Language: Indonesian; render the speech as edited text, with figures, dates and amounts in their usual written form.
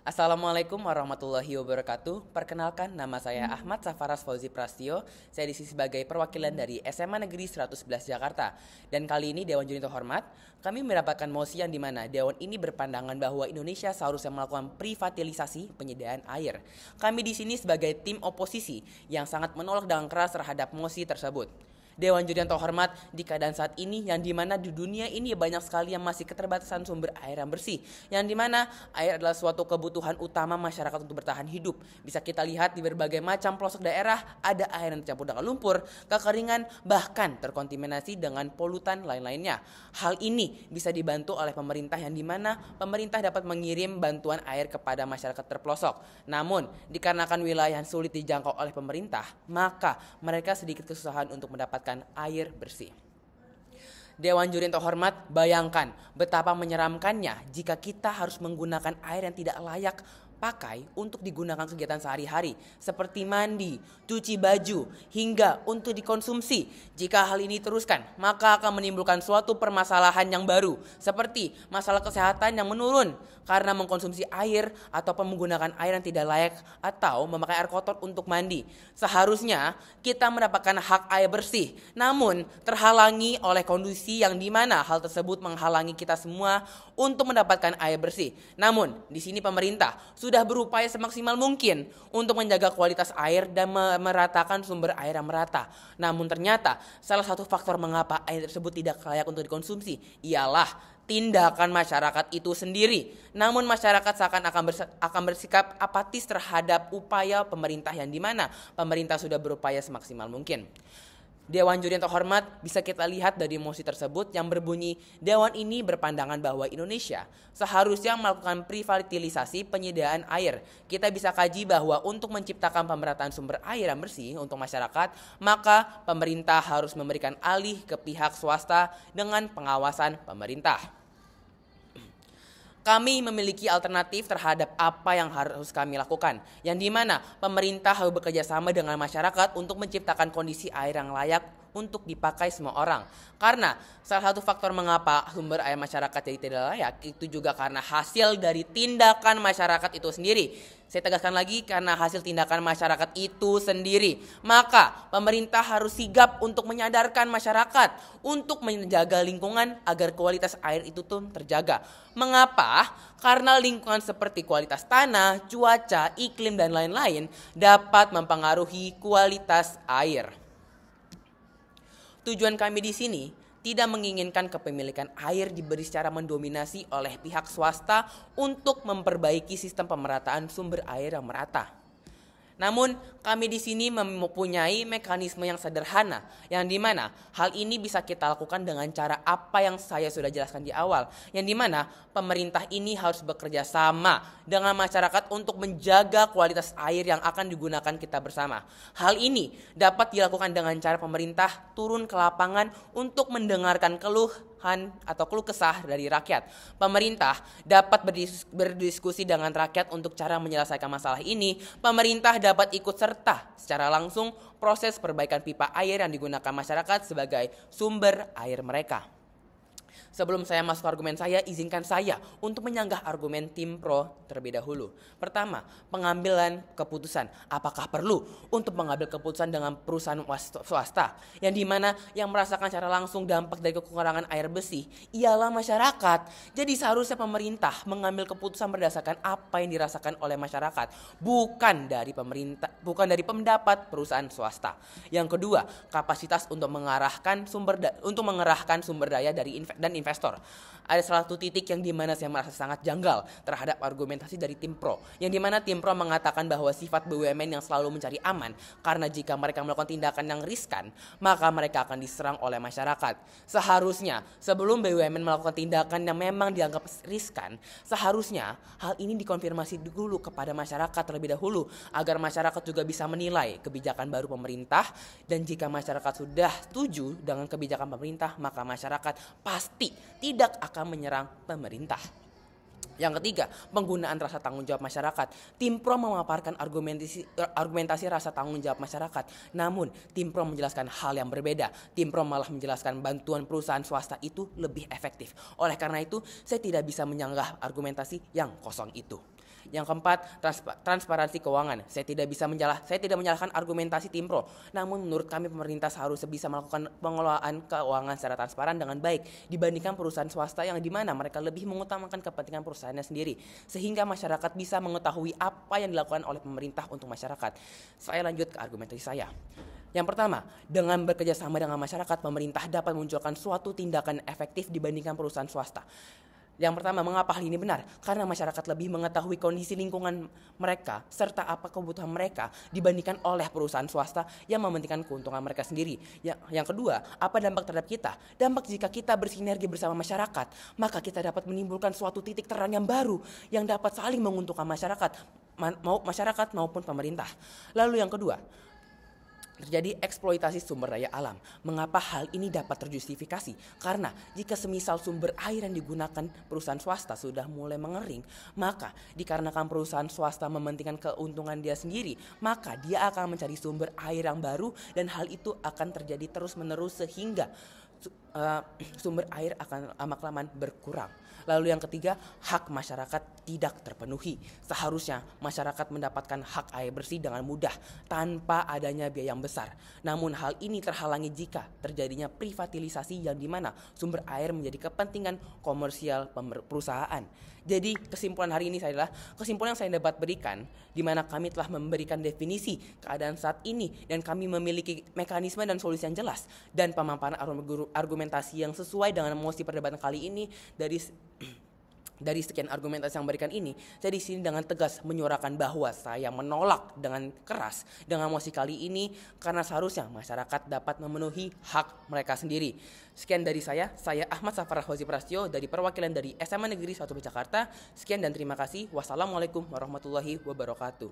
Assalamualaikum warahmatullahi wabarakatuh. Perkenalkan, nama saya Ahmad Safaras Fauzi Prastio. Saya di sini sebagai perwakilan dari SMA Negeri 111 Jakarta. Dan kali ini Dewan Juri Terhormat, kami mendapatkan mosi yang dimana Dewan ini berpandangan bahwa Indonesia seharusnya melakukan privatisasi penyediaan air. Kami di sini sebagai tim oposisi yang sangat menolak dengan keras terhadap mosi tersebut. Dewan Juri yang terhormat, di keadaan saat ini yang dimana di dunia ini banyak sekali yang masih keterbatasan sumber air yang bersih, yang dimana air adalah suatu kebutuhan utama masyarakat untuk bertahan hidup. Bisa kita lihat di berbagai macam pelosok daerah ada air yang tercampur dengan lumpur, kekeringan, bahkan terkontaminasi dengan polutan lain-lainnya. Hal ini bisa dibantu oleh pemerintah yang dimana pemerintah dapat mengirim bantuan air kepada masyarakat terpelosok. Namun dikarenakan wilayah yang sulit dijangkau oleh pemerintah, maka mereka sedikit kesusahan untuk mendapatkan air bersih. Dewan Juri yang terhormat, bayangkan betapa menyeramkannya jika kita harus menggunakan air yang tidak layak pakai untuk digunakan kegiatan sehari-hari seperti mandi, cuci baju, hingga untuk dikonsumsi. Jika hal ini teruskan, maka akan menimbulkan suatu permasalahan yang baru seperti masalah kesehatan yang menurun karena mengkonsumsi air atau menggunakan air yang tidak layak atau memakai air kotor untuk mandi. Seharusnya kita mendapatkan hak air bersih, namun terhalangi oleh kondisi yang dimana hal tersebut menghalangi kita semua untuk mendapatkan air bersih. Namun di sini pemerintah sudah berupaya semaksimal mungkin untuk menjaga kualitas air dan meratakan sumber air yang merata. Namun ternyata salah satu faktor mengapa air tersebut tidak layak untuk dikonsumsi ialah tindakan masyarakat itu sendiri. Namun masyarakat seakan akan bersikap apatis terhadap upaya pemerintah yang dimana pemerintah sudah berupaya semaksimal mungkin. Dewan Juri yang terhormat, bisa kita lihat dari mosi tersebut yang berbunyi, Dewan ini berpandangan bahwa Indonesia seharusnya melakukan privatisasi penyediaan air. Kita bisa kaji bahwa untuk menciptakan pemerataan sumber air yang bersih untuk masyarakat, maka pemerintah harus memberikan alih ke pihak swasta dengan pengawasan pemerintah. Kami memiliki alternatif terhadap apa yang harus kami lakukan, yang dimana pemerintah harus bekerja sama dengan masyarakat untuk menciptakan kondisi air yang layak untuk dipakai semua orang. Karena salah satu faktor mengapa sumber air masyarakat jadi tidak layak itu juga karena hasil dari tindakan masyarakat itu sendiri. Saya tegaskan lagi, karena hasil tindakan masyarakat itu sendiri. Maka pemerintah harus sigap untuk menyadarkan masyarakat untuk menjaga lingkungan agar kualitas air itu tuh terjaga. Mengapa? Karena lingkungan seperti kualitas tanah, cuaca, iklim, dan lain-lain dapat mempengaruhi kualitas air. Tujuan kami di sini tidak menginginkan kepemilikan air diberi secara mendominasi oleh pihak swasta untuk memperbaiki sistem pemerataan sumber air yang merata. Namun kami di sini mempunyai mekanisme yang sederhana, yang dimana hal ini bisa kita lakukan dengan cara apa yang saya sudah jelaskan di awal, yang dimana pemerintah ini harus bekerja sama dengan masyarakat untuk menjaga kualitas air yang akan digunakan kita bersama. Hal ini dapat dilakukan dengan cara pemerintah turun ke lapangan untuk mendengarkan keluhan atau keluh kesah dari rakyat. Pemerintah dapat berdiskusi dengan rakyat untuk cara menyelesaikan masalah ini. Pemerintah dapat ikut serta secara langsung proses perbaikan pipa air yang digunakan masyarakat sebagai sumber air mereka. Sebelum saya masuk ke argumen saya, izinkan saya untuk menyanggah argumen tim pro terlebih dahulu. Pertama, pengambilan keputusan. Apakah perlu untuk mengambil keputusan dengan perusahaan swasta yang dimana yang merasakan secara langsung dampak dari kekurangan air bersih ialah masyarakat. Jadi seharusnya pemerintah mengambil keputusan berdasarkan apa yang dirasakan oleh masyarakat, bukan dari pendapat perusahaan swasta. Yang kedua, kapasitas untuk mengerahkan sumber daya dari investor. Ada salah satu titik yang dimana saya merasa sangat janggal terhadap argumentasi dari tim pro, yang dimana tim pro mengatakan bahwa sifat BUMN yang selalu mencari aman, karena jika mereka melakukan tindakan yang riskan, maka mereka akan diserang oleh masyarakat. Seharusnya sebelum BUMN melakukan tindakan yang memang dianggap riskan, seharusnya hal ini dikonfirmasi dulu kepada masyarakat terlebih dahulu, agar masyarakat juga bisa menilai kebijakan baru pemerintah. Dan jika masyarakat sudah setuju dengan kebijakan pemerintah, maka masyarakat pasti tidak akan menyerang pemerintah. Yang ketiga, penggunaan rasa tanggung jawab masyarakat. Tim pro memaparkan argumentasi rasa tanggung jawab masyarakat. Namun, tim pro menjelaskan hal yang berbeda. Tim pro malah menjelaskan bantuan perusahaan swasta itu lebih efektif. Oleh karena itu, saya tidak bisa menyanggah argumentasi yang kosong itu. Yang keempat, transparansi keuangan. Saya tidak menyalahkan argumentasi tim pro. Namun menurut kami pemerintah seharusnya bisa melakukan pengelolaan keuangan secara transparan dengan baik dibandingkan perusahaan swasta yang dimana mereka lebih mengutamakan kepentingan perusahaannya sendiri, sehingga masyarakat bisa mengetahui apa yang dilakukan oleh pemerintah untuk masyarakat. Saya lanjut ke argumentasi saya. Yang pertama, dengan bekerja sama dengan masyarakat, pemerintah dapat memunculkan suatu tindakan efektif dibandingkan perusahaan swasta. Yang pertama, mengapa hal ini benar? Karena masyarakat lebih mengetahui kondisi lingkungan mereka serta apa kebutuhan mereka dibandingkan oleh perusahaan swasta yang mementingkan keuntungan mereka sendiri. Yang kedua, apa dampak terhadap kita? Dampak jika kita bersinergi bersama masyarakat, maka kita dapat menimbulkan suatu titik terang yang baru yang dapat saling menguntungkan masyarakat maupun pemerintah. Lalu yang kedua, terjadi eksploitasi sumber daya alam. Mengapa hal ini dapat terjustifikasi? Karena jika semisal sumber air yang digunakan perusahaan swasta sudah mulai mengering, maka dikarenakan perusahaan swasta mementingkan keuntungan dia sendiri, maka dia akan mencari sumber air yang baru dan hal itu akan terjadi terus-menerus sehingga sumber air akan lama-kelamaan berkurang. Lalu yang ketiga, hak masyarakat tidak terpenuhi. Seharusnya masyarakat mendapatkan hak air bersih dengan mudah tanpa adanya biaya yang besar. Namun hal ini terhalangi jika terjadinya privatisasi yang dimana sumber air menjadi kepentingan komersial perusahaan. Jadi kesimpulan hari ini adalah kesimpulan yang saya dapat berikan di mana kami telah memberikan definisi keadaan saat ini dan kami memiliki mekanisme dan solusi yang jelas dan pemaparan argumentasi yang sesuai dengan mosi perdebatan kali ini. Dari sekian argumentasi yang berikan ini, saya di sini dengan tegas menyuarakan bahwa saya menolak dengan keras dengan mosi kali ini karena seharusnya masyarakat dapat memenuhi hak mereka sendiri. Sekian dari saya Ahmad Safaras Fauzi Prasetyo dari perwakilan dari SMA Negeri 1 Jakarta. Sekian dan terima kasih. Wassalamualaikum warahmatullahi wabarakatuh.